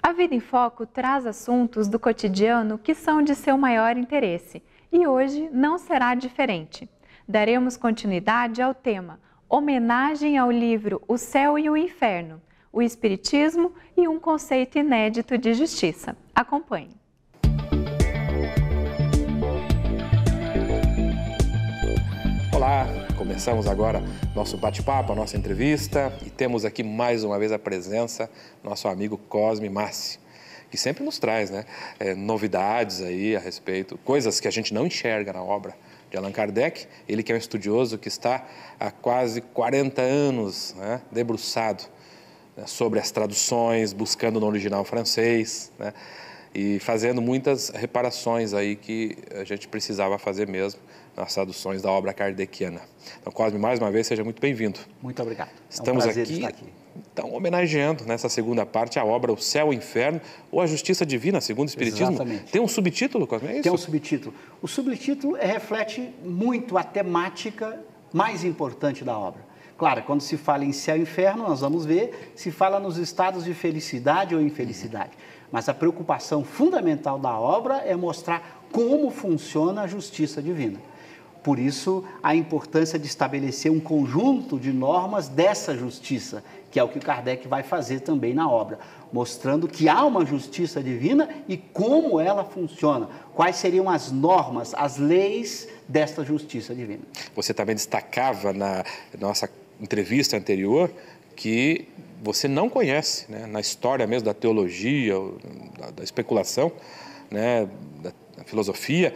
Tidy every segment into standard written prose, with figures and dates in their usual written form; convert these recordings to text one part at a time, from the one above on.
A Vida em Foco traz assuntos do cotidiano que são de seu maior interesse e hoje não será diferente. Daremos continuidade ao tema Homenagem ao livro O Céu e o Inferno, o Espiritismo e um conceito inédito de justiça. Acompanhe. Olá, começamos agora nosso bate-papo, a nossa entrevista e temos aqui mais uma vez a presença do nosso amigo Cosme Massi, que sempre nos traz novidades aí a respeito, coisas que a gente não enxerga na obra de Allan Kardec, ele que é um estudioso que está há quase 40 anos debruçado sobre as traduções, buscando no original francês, e fazendo muitas reparações aí que a gente precisava fazer mesmo nas traduções da obra kardeciana. Então, Cosme, mais uma vez, seja muito bem-vindo. Muito obrigado. Estamos é um prazer aqui, estar aqui. Então, homenageando nessa segunda parte a obra O Céu e o Inferno, ou a Justiça Divina, segundo o Espiritismo. Exatamente. Tem um subtítulo, Cosme, é isso? Tem um subtítulo. O subtítulo reflete muito a temática mais importante da obra. Claro, quando se fala em céu e inferno, nós vamos ver, se fala nos estados de felicidade ou infelicidade. Mas a preocupação fundamental da obra é mostrar como funciona a justiça divina. Por isso, a importância de estabelecer um conjunto de normas dessa justiça, que é o que Kardec vai fazer também na obra, mostrando que há uma justiça divina e como ela funciona, quais seriam as normas, as leis desta justiça divina. Você também destacava na nossa entrevista anterior que você não conhece, na história mesmo da teologia, da especulação, da filosofia,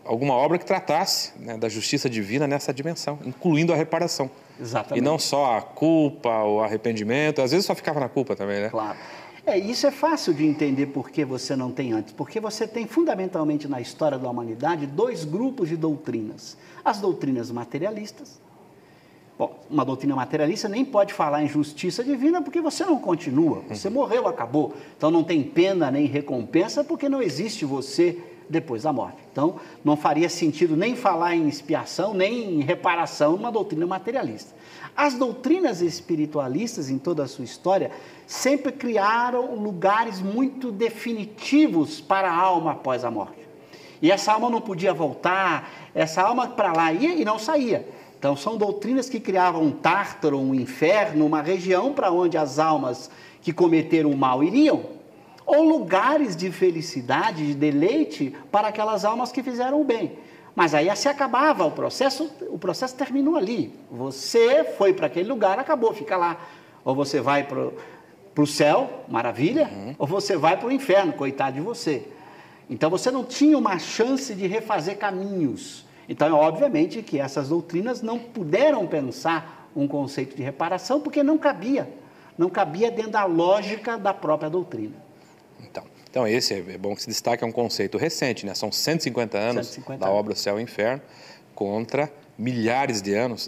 alguma obra que tratasse da justiça divina nessa dimensão, incluindo a reparação. Exatamente. E não só a culpa, o arrependimento, às vezes só ficava na culpa também, né? Claro. Isso é fácil de entender por que você não tem antes, porque você tem fundamentalmente na história da humanidade dois grupos de doutrinas. As doutrinas materialistas. Bom, uma doutrina materialista nem pode falar em justiça divina porque você não continua, você morreu, acabou. Então não tem pena nem recompensa porque não existe você depois da morte. Então não faria sentido nem falar em expiação, nem em reparação numa doutrina materialista. As doutrinas espiritualistas, em toda a sua história, sempre criaram lugares muito definitivos para a alma após a morte. E essa alma não podia voltar, essa alma para lá ia e não saía. Então, são doutrinas que criavam um tártaro, um inferno, uma região para onde as almas que cometeram o mal iriam, ou lugares de felicidade, de deleite para aquelas almas que fizeram o bem. Mas aí se acabava o processo terminou ali. Você foi para aquele lugar, acabou, fica lá. Ou você vai para o céu, maravilha, ou você vai para o inferno, coitado de você. Então, você não tinha uma chance de refazer caminhos. Então, obviamente que essas doutrinas não puderam pensar um conceito de reparação porque não cabia dentro da lógica da própria doutrina. Então esse é bom que se destaque, é um conceito recente, são 150 anos da obra O Céu e o Inferno, contra milhares de anos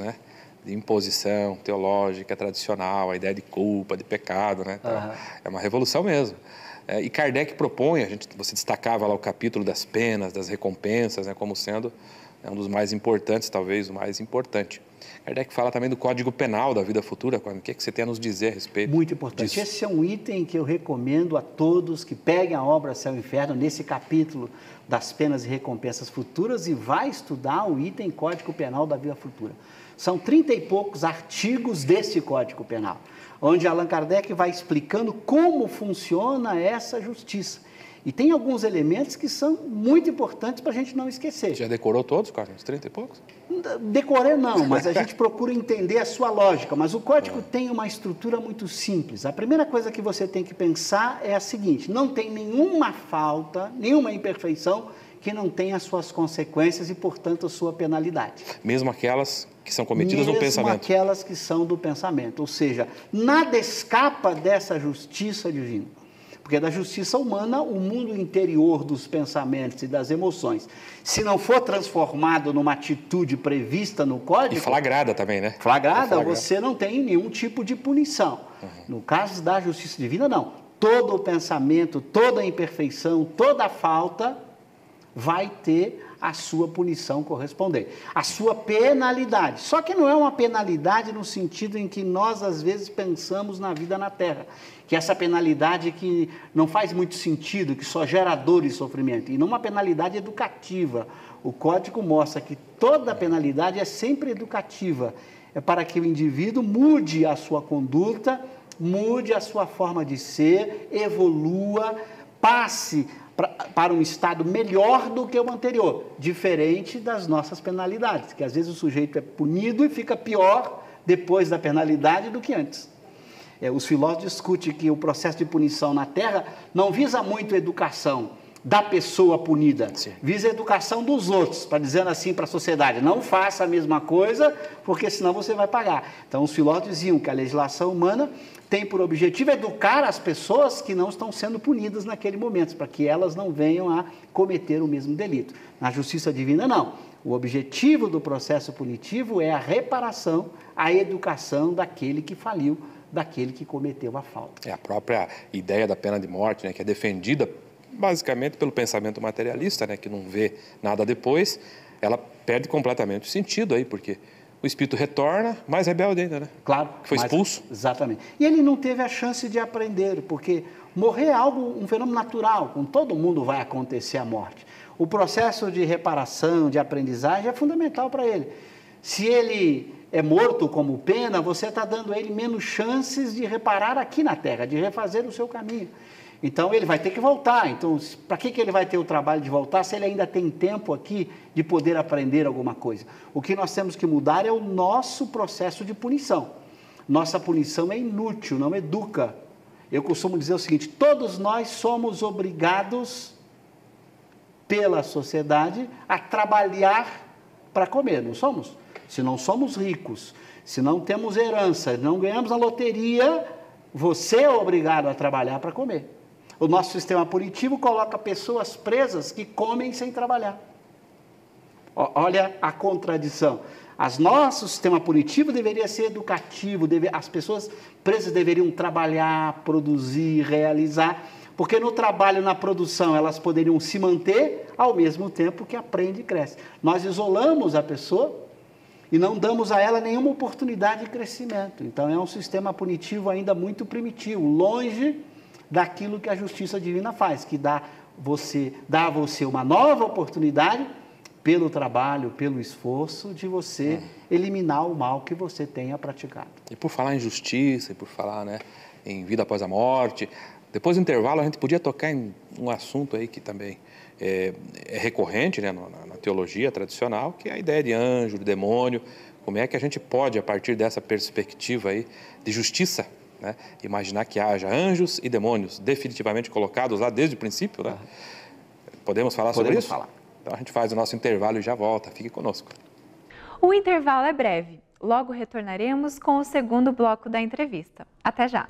de imposição teológica, tradicional, a ideia de culpa, de pecado, Então, é uma revolução mesmo. E Kardec propõe, você destacava lá o capítulo das penas, das recompensas, como sendo um dos mais importantes, talvez o mais importante. Kardec fala também do Código Penal da vida futura. O que você tem a nos dizer a respeito Muito importante. Disso? Esse é um item que eu recomendo a todos que peguem a obra Céu e Inferno, nesse capítulo das penas e recompensas futuras, e vai estudar o item Código Penal da vida futura. São 30 e poucos artigos desse Código Penal, onde Allan Kardec vai explicando como funciona essa justiça. E tem alguns elementos que são muito importantes para a gente não esquecer. Já decorou todos, Carlos? Uns 30 e poucos? Decorei não, mas a gente procura entender a sua lógica. Mas o código tem uma estrutura muito simples. A primeira coisa que você tem que pensar é a seguinte: não tem nenhuma falta, nenhuma imperfeição que não tenha as suas consequências e, portanto, a sua penalidade. Mesmo aquelas que são cometidas no pensamento? Mesmo aquelas que são do pensamento. Ou seja, nada escapa dessa justiça divina. Porque da justiça humana, o mundo interior dos pensamentos e das emoções, se não for transformado numa atitude prevista no código... E flagrada também, né? Flagrada, você não tem nenhum tipo de punição. No caso da justiça divina, não. Todo o pensamento, toda a imperfeição, toda a falta vai ter a sua punição correspondente, a sua penalidade. Só que não é uma penalidade no sentido em que nós, às vezes, pensamos na vida na Terra, que essa penalidade que não faz muito sentido, que só gera dor e sofrimento, e não uma penalidade educativa. O Código mostra que toda penalidade é sempre educativa, é para que o indivíduo mude a sua conduta, mude a sua forma de ser, evolua, passe para um estado melhor do que o anterior, diferente das nossas penalidades, que às vezes o sujeito é punido e fica pior depois da penalidade do que antes. Os filósofos discutem que o processo de punição na Terra não visa muito a educação da pessoa punida, sim, visa a educação dos outros, para dizendo assim para a sociedade, não faça a mesma coisa, porque senão você vai pagar. Então os filósofos diziam que a legislação humana tem por objetivo educar as pessoas que não estão sendo punidas naquele momento, para que elas não venham a cometer o mesmo delito. Na justiça divina, não. O objetivo do processo punitivo é a reparação, a educação daquele que faliu, daquele que cometeu a falta. É a própria ideia da pena de morte, né, que é defendida basicamente pelo pensamento materialista, né, que não vê nada depois, ela perde completamente o sentido aí, porque o espírito retorna mais rebelde ainda, né? Claro. Foi expulso. Exatamente. E ele não teve a chance de aprender, porque morrer é algo, um fenômeno natural, com todo mundo vai acontecer a morte. O processo de reparação, de aprendizagem é fundamental para ele. Se ele é morto como pena, você está dando a ele menos chances de reparar aqui na Terra, de refazer o seu caminho. Então, ele vai ter que voltar. Então, para que ele vai ter o trabalho de voltar se ele ainda tem tempo aqui de poder aprender alguma coisa? O que nós temos que mudar é o nosso processo de punição. Nossa punição é inútil, não educa. Eu costumo dizer o seguinte, todos nós somos obrigados pela sociedade a trabalhar para comer, não somos? Se não somos ricos, se não temos herança, não ganhamos a loteria, você é obrigado a trabalhar para comer. O nosso sistema punitivo coloca pessoas presas que comem sem trabalhar. Olha a contradição. Nosso sistema punitivo deveria ser educativo, as pessoas presas deveriam trabalhar, produzir, realizar, porque no trabalho, na produção, elas poderiam se manter ao mesmo tempo que aprende e cresce. Nós isolamos a pessoa e não damos a ela nenhuma oportunidade de crescimento. Então, é um sistema punitivo ainda muito primitivo, longe daquilo que a justiça divina faz, que dá a você uma nova oportunidade pelo trabalho, pelo esforço de você eliminar o mal que você tenha praticado. E por falar em justiça, e por falar, né, em vida após a morte, depois do intervalo a gente podia tocar em um assunto aí que também é recorrente, né, na teologia tradicional, que é a ideia de anjo, de demônio. Como é que a gente pode, a partir dessa perspectiva aí de justiça, né, imaginar que haja anjos e demônios definitivamente colocados lá desde o princípio, né? Podemos falar sobre isso? Falar. Então a gente faz o nosso intervalo e já volta. Fique conosco. O intervalo é breve. Logo retornaremos com o segundo bloco da entrevista. Até já!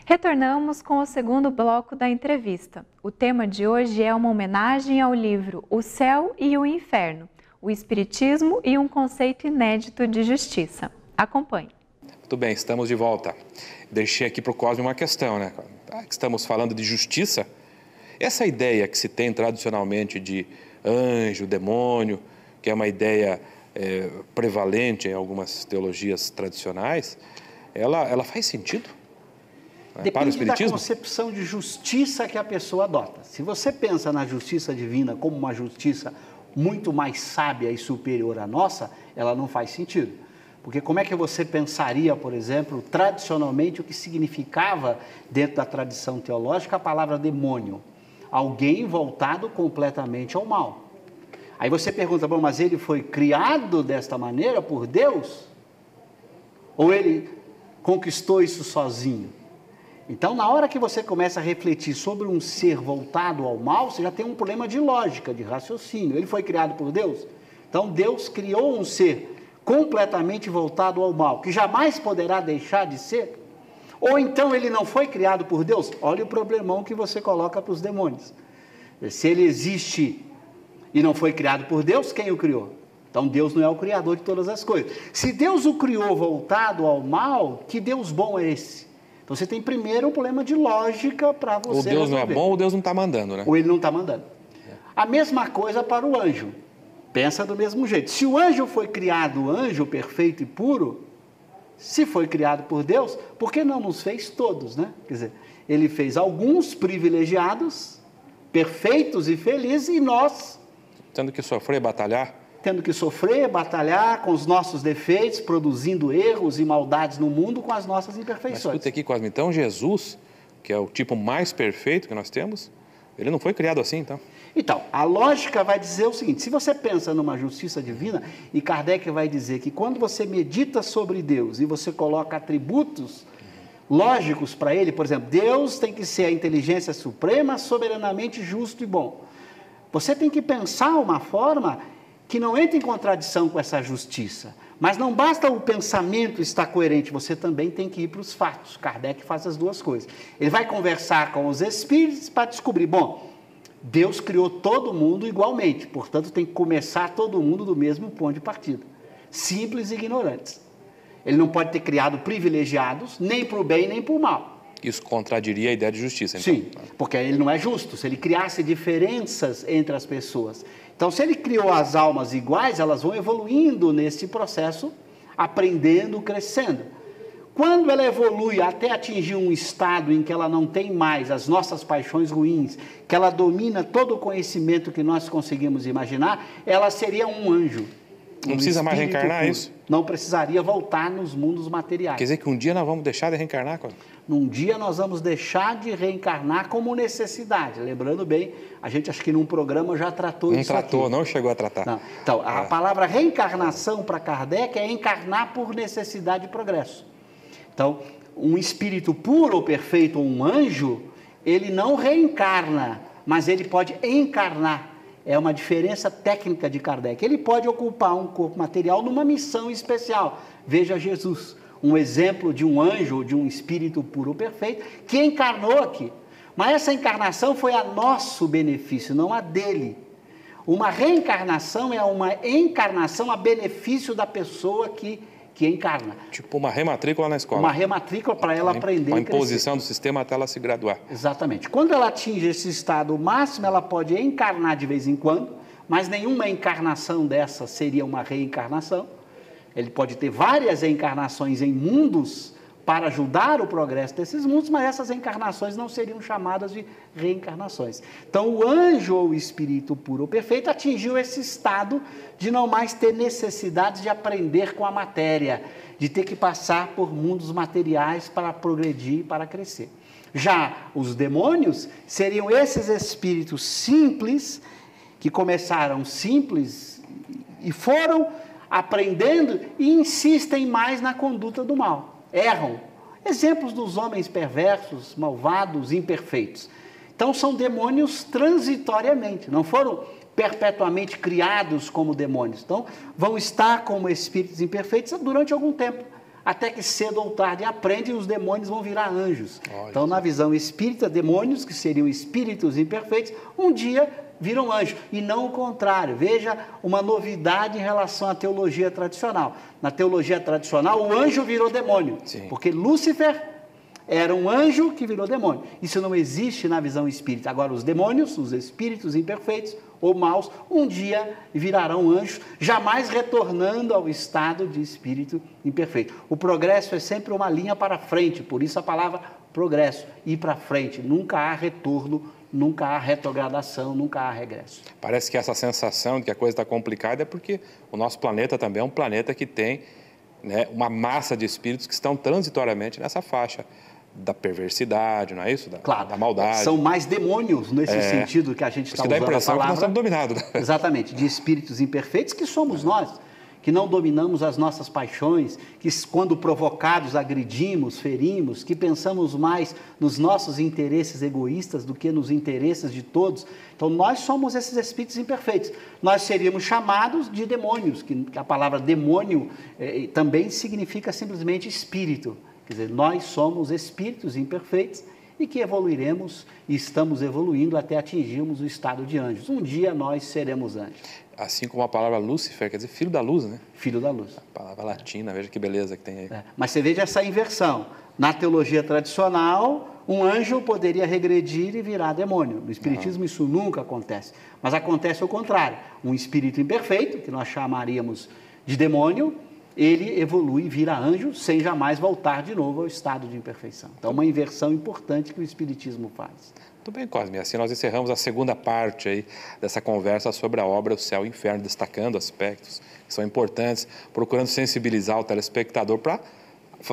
Retornamos com o segundo bloco da entrevista. O tema de hoje é uma homenagem ao livro O Céu e o Inferno, o Espiritismo e um conceito inédito de justiça. Acompanhe. Muito bem, estamos de volta. Deixei aqui para o Cosme uma questão, né? Estamos falando de justiça. Essa ideia que se tem tradicionalmente de anjo, demônio, que é uma ideia prevalente em algumas teologias tradicionais, ela faz sentido? Depende da concepção de justiça que a pessoa adota. Se você pensa na justiça divina como uma justiça muito mais sábia e superior à nossa, ela não faz sentido. Porque como é que você pensaria, por exemplo, tradicionalmente o que significava dentro da tradição teológica a palavra demônio? Alguém voltado completamente ao mal. Aí você pergunta, bom, mas ele foi criado desta maneira por Deus? Ou ele conquistou isso sozinho? Então, na hora que você começa a refletir sobre um ser voltado ao mal, você já tem um problema de lógica, de raciocínio. Ele foi criado por Deus? Então, Deus criou um ser completamente voltado ao mal, que jamais poderá deixar de ser? Ou então ele não foi criado por Deus? Olha o problemão que você coloca para os demônios. Se ele existe e não foi criado por Deus, quem o criou? Então, Deus não é o criador de todas as coisas. Se Deus o criou voltado ao mal, que Deus bom é esse? Então você tem primeiro um problema de lógica para você Ou Deus resolver. não é bom ou Deus não está mandando, né? Ou ele não está mandando. A mesma coisa para o anjo. Pensa do mesmo jeito. Se o anjo foi criado, anjo perfeito e puro, se foi criado por Deus, por que não nos fez todos, né? Quer dizer, ele fez alguns privilegiados, perfeitos e felizes, e nós, Tendo que sofrer, batalhar. tendo que sofrer, batalhar com os nossos defeitos, produzindo erros e maldades no mundo com as nossas Mas imperfeições. escuta aqui, Cosme, então Jesus, que é o tipo mais perfeito que nós temos, ele não foi criado assim, então? Então, a lógica vai dizer o seguinte, se você pensa numa justiça divina, e Kardec vai dizer que quando você medita sobre Deus e você coloca atributos lógicos para ele, por exemplo, Deus tem que ser a inteligência suprema, soberanamente justo e bom. Você tem que pensar uma forma que não entre em contradição com essa justiça. Mas não basta o pensamento estar coerente, você também tem que ir para os fatos. Kardec faz as duas coisas. Ele vai conversar com os espíritos para descobrir, bom, Deus criou todo mundo igualmente, portanto tem que começar todo mundo do mesmo ponto de partida. Simples e ignorantes. Ele não pode ter criado privilegiados, nem para o bem, nem para o mal. Isso contradiria a ideia de justiça, então? Sim, porque ele não é justo. Se ele criasse diferenças entre as pessoas. Então, se ele criou as almas iguais, elas vão evoluindo nesse processo, aprendendo, crescendo. Quando ela evolui até atingir um estado em que ela não tem mais as nossas paixões ruins, que ela domina todo o conhecimento que nós conseguimos imaginar, ela seria um anjo. Não precisa mais reencarnar, puro. isso? Não precisaria voltar nos mundos materiais. Quer dizer que um dia nós vamos deixar de reencarnar, Cosme? Num dia nós vamos deixar de reencarnar como necessidade. Lembrando bem, a gente acho que num programa já tratou isso aqui. Não tratou, não chegou a tratar. Não. Então, a palavra reencarnação para Kardec é encarnar por necessidade e progresso. Então, um espírito puro ou perfeito, ou um anjo, ele não reencarna, mas ele pode encarnar. É uma diferença técnica de Kardec. Ele pode ocupar um corpo material numa missão especial. Veja Jesus, um exemplo de um anjo, de um espírito puro ou perfeito, que encarnou aqui. Mas essa encarnação foi a nosso benefício, não a dele. Uma reencarnação é uma encarnação a benefício da pessoa que encarna. Tipo uma rematrícula na escola. Uma rematrícula para ela aprender Uma e crescer. imposição do sistema até ela se graduar. Exatamente. Quando ela atinge esse estado máximo, ela pode encarnar de vez em quando, mas nenhuma encarnação dessa seria uma reencarnação. Ele pode ter várias encarnações em mundos para ajudar o progresso desses mundos, mas essas encarnações não seriam chamadas de reencarnações. Então, o anjo ou o espírito puro ou perfeito atingiu esse estado de não mais ter necessidade de aprender com a matéria, de ter que passar por mundos materiais para progredir, para crescer. Já os demônios seriam esses espíritos simples, que começaram simples e foram aprendendo e insistem mais na conduta do mal. Erram. Exemplos dos homens perversos, malvados, imperfeitos. Então, são demônios transitoriamente, não foram perpetuamente criados como demônios. Então, vão estar como espíritos imperfeitos durante algum tempo, até que cedo ou tarde aprendem e os demônios vão virar anjos. Então, na visão espírita, demônios, que seriam espíritos imperfeitos, um dia viram anjos, e não o contrário. Veja uma novidade em relação à teologia tradicional. Na teologia tradicional, o anjo virou demônio, Sim. porque Lúcifer era um anjo que virou demônio. Isso não existe na visão espírita. Agora, os demônios, os espíritos imperfeitos ou maus, um dia virarão anjos, jamais retornando ao estado de espírito imperfeito. O progresso é sempre uma linha para frente, por isso a palavra progresso, ir para frente. Nunca há retorno, nunca há retrogradação, nunca há regresso. Parece que essa sensação de que a coisa está complicada é porque o nosso planeta também é um planeta que tem, né, uma massa de espíritos que estão transitoriamente nessa faixa da perversidade, não é isso? Claro, da maldade. São mais demônios nesse sentido que a gente está usando a palavra. Dá a impressão que nós estamos dominados. Né? Exatamente, de espíritos imperfeitos que somos nós, que não dominamos as nossas paixões, que quando provocados agredimos, ferimos, que pensamos mais nos nossos interesses egoístas do que nos interesses de todos. Então, nós somos esses espíritos imperfeitos. Nós seríamos chamados de demônios, que a palavra demônio também significa simplesmente espírito. Quer dizer, nós somos espíritos imperfeitos e que evoluiremos e estamos evoluindo até atingirmos o estado de anjos. Um dia nós seremos anjos. Assim como a palavra Lúcifer, quer dizer filho da luz, né? Filho da luz. A palavra latina, veja que beleza que tem aí. Mas você veja essa inversão. Na teologia tradicional, um anjo poderia regredir e virar demônio. No Espiritismo isso nunca acontece. Mas acontece o contrário. Um espírito imperfeito, que nós chamaríamos de demônio, ele evolui e vira anjo sem jamais voltar de novo ao estado de imperfeição. Então, uma inversão importante que o Espiritismo faz. Muito bem, Cosme. Assim nós encerramos a segunda parte aí dessa conversa sobre a obra O Céu e o Inferno, destacando aspectos que são importantes, procurando sensibilizar o telespectador para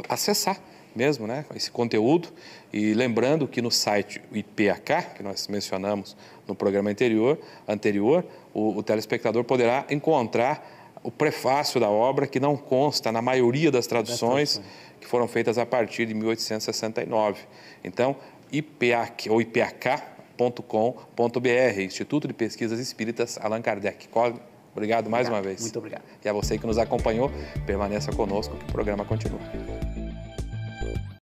acessar mesmo, né, esse conteúdo. E lembrando que no site IPAK, que nós mencionamos no programa anterior, o telespectador poderá encontrar o prefácio da obra, que não consta na maioria das traduções que foram feitas a partir de 1869. Então, IPAK ou IPAK.com.br, Instituto de Pesquisas Espíritas Allan Kardec. Obrigado mais uma vez. Muito obrigado. E a você que nos acompanhou, permaneça conosco que o programa continua.